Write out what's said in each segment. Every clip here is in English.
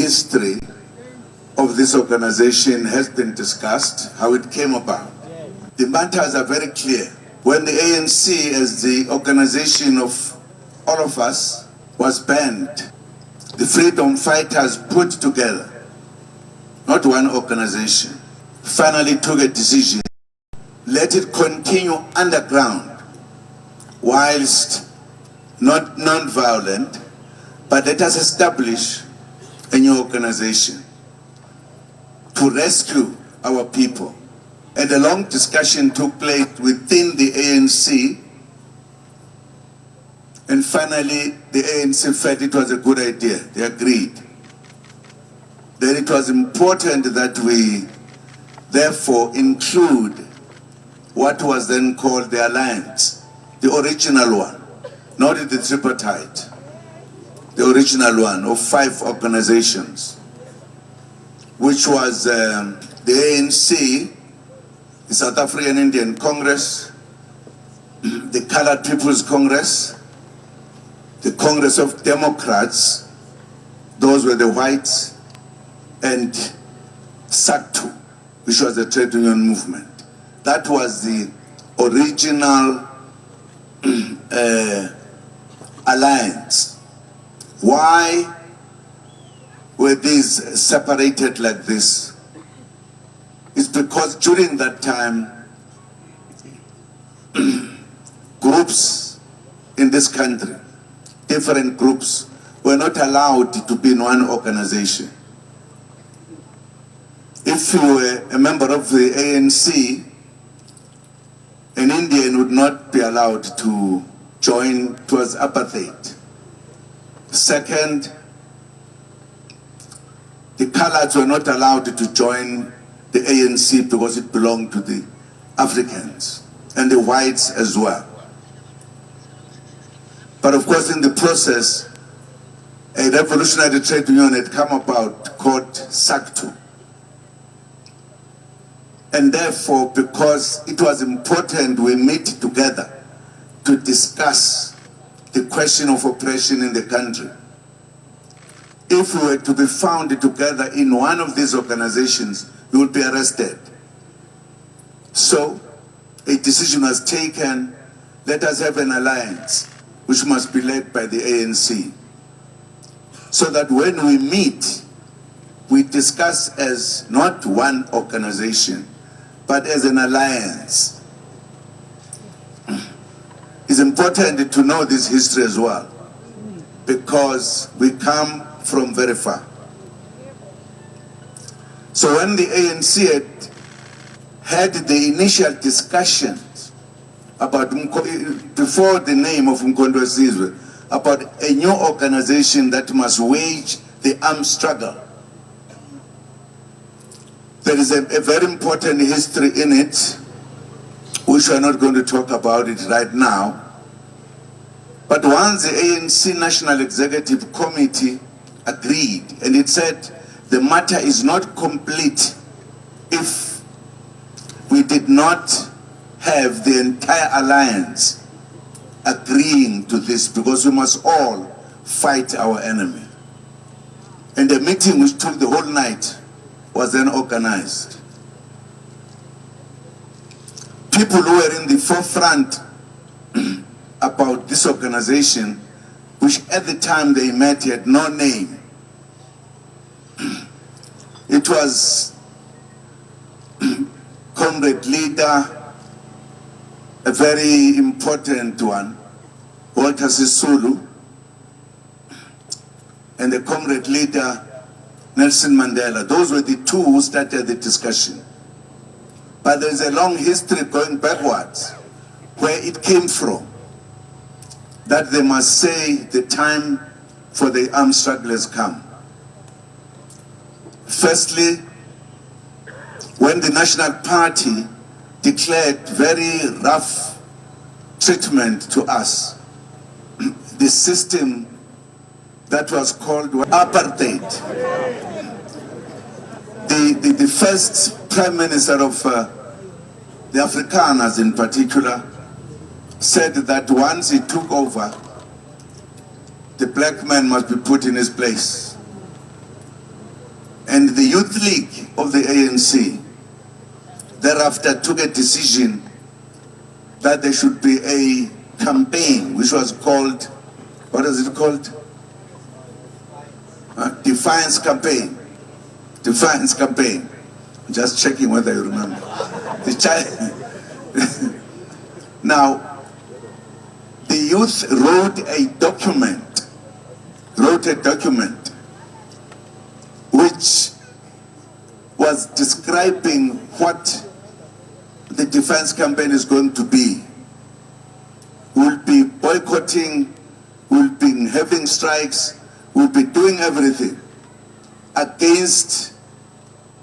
history of this organization has been discussed, how it came about. The matters are very clear. When the ANC, as the organization of all of us, was banned, the freedom fighters put together, not one organization, finally took a decision. Let it continue underground, whilst not non-violent, but let us establish a new organization to rescue our people. And a long discussion took place within the ANC, and finally the ANC felt it was a good idea. They agreed. Then it was important that we therefore include what was then called the alliance, the original one, not the tripartite, the original one of 5 organizations, which was the ANC, the South African Indian Congress, the Colored People's Congress, the Congress of Democrats, those were the whites, and SACTU, which was the trade union movement. That was the original alliance. Why were these separated like this? It's because during that time, groups in this country, different groups, were not allowed to be in one organization. If you were a member of the ANC, an Indian would not be allowed to join. It was apartheid. Second, the Coloureds were not allowed to join the ANC because it belonged to the Africans, and the whites as well. But of course, in the process, a revolutionary trade union had come about called SACTU. And therefore, because it was important we meet together to discuss the question of oppression in the country, if we were to be found together in one of these organizations, we would be arrested. So a decision was taken, let us have an alliance which must be led by the ANC, so that when we meet, we discuss as not one organization, but as an alliance. It's important to know this history as well, because we come from very far. So when the ANC had the initial discussions about, before the name of Umkhonto Wesizwe, about a new organization that must wage the armed struggle, there is a very important history in it, which we are not going to talk about it right now. But once the ANC National Executive Committee agreed, and it said the matter is not complete if we did not have the entire alliance agreeing to this, because we must all fight our enemy. And the meeting, which took the whole night, was then organized. People who were in the forefront about this organization, which at the time they met had no name. It was comrade leader, a very important one, Walter Sisulu, and the comrade leader, Nelson Mandela. Those were the two who started the discussion. But there's a long history going backwards, where it came from, that they must say the time for the armed struggle has come. Firstly, when the National Party declared very rough treatment to us, the system that was called apartheid. The first Prime Minister of the Afrikaners in particular said that once he took over, the black man must be put in his place. the Youth League of the ANC thereafter took a decision that there should be a campaign which was called, what is it called? Defiance campaign. Defiance campaign. Just checking whether you remember. Now, the youth wrote a document which was describing what the defense campaign is going to be. We'll be boycotting, we'll be having strikes, we'll be doing everything against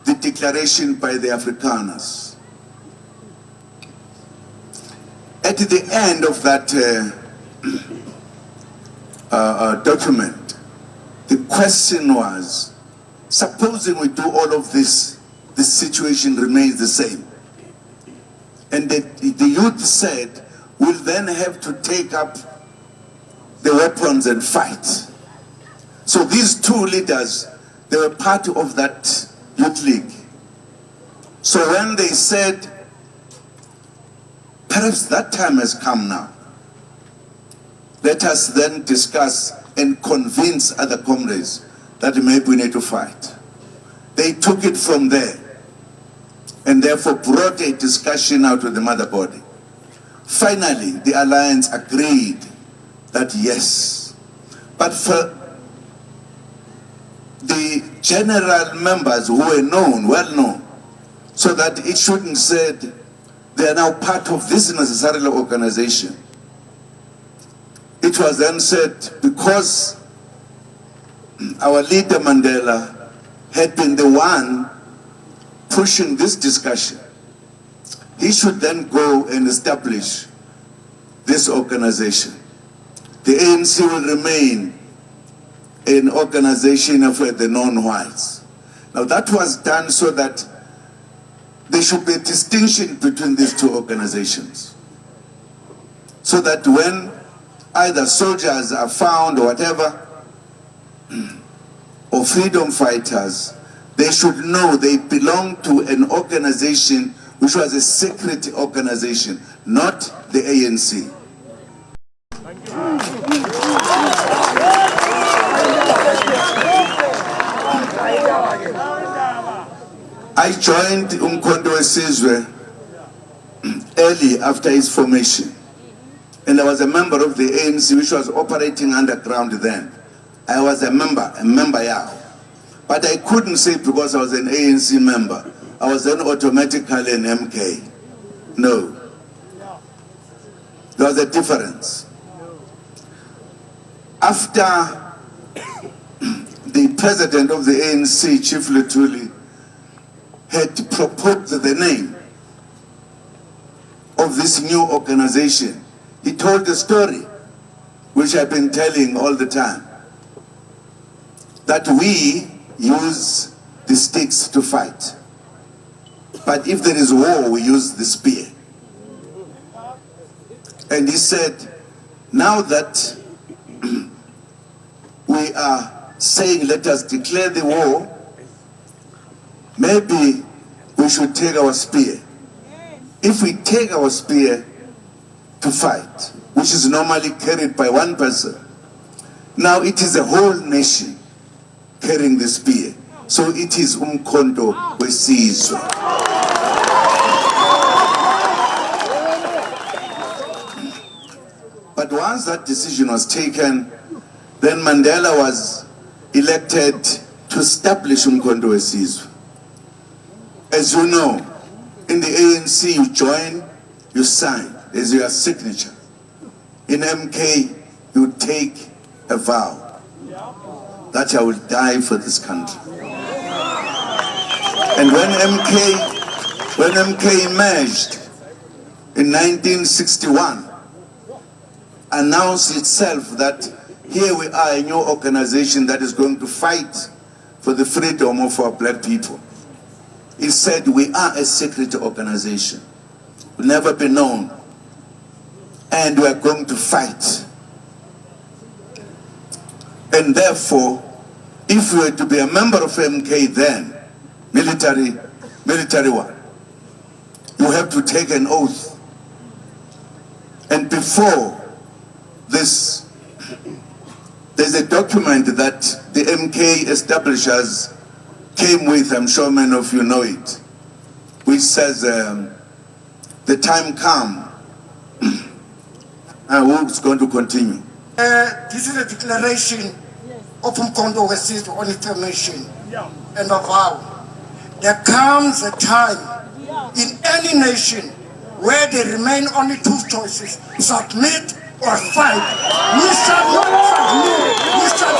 the declaration by the Afrikaners. At the end of that document, the question was, supposing we do all of this, the situation remains the same. And the youth said, we'll then have to take up the weapons and fight. So these two leaders, they were part of that youth league. So when they said, perhaps that time has come now, let us then discuss and convince other comrades that maybe we need to fight. They took it from there and therefore brought a discussion out of the mother body. Finally, the alliance agreed that yes, but for the general members who were known, well known, so that it shouldn't said they are now part of this necessarily organization. It was then said, because our leader Mandela had been the one pushing this discussion, he should then go and establish this organization. The ANC will remain an organization of the non-whites. Now that was done so that there should be a distinction between these two organizations. So that when either soldiers are found or whatever, or freedom fighters, they should know they belong to an organization which was a secret organization, not the ANC. I joined Umkhonto Wesizwe early after its formation, and I was a member of the ANC which was operating underground then. I was a member, yeah. But I couldn't say because I was an ANC member, I was then automatically an MK. No. There was a difference. After the president of the ANC, Chief Lutuli, had proposed the name of this new organization, he told the story, which I've been telling all the time, that we use the sticks to fight. But if there is war, we use the spear. And he said, now that we are saying let us declare the war, maybe we should take our spear. If we take our spear to fight, which is normally carried by one person, now it is a whole nation carrying the spear. So it is Umkhonto Wesizwe. But once that decision was taken, then Mandela was elected to establish Umkhonto Wesizwe. As you know, in the ANC you join, you sign, there's your signature. In MK, you take a vow that I will die for this country. And when MK emerged in 1961, announced itself that here we are, a new organization that is going to fight for the freedom of our black people. It said we are a secret organization, will never be known, and we are going to fight. And therefore, if we were to be a member of MK then, military one. You have to take an oath. And before this, there's a document that the MK establishers came with, I'm sure many of you know it, which says the time come. Who's going to continue? This is a declaration of Umkhonto Wesizwe on information and a vow. There comes a time in any nation where there remain only two choices: submit or fight. We shall not submit. We shall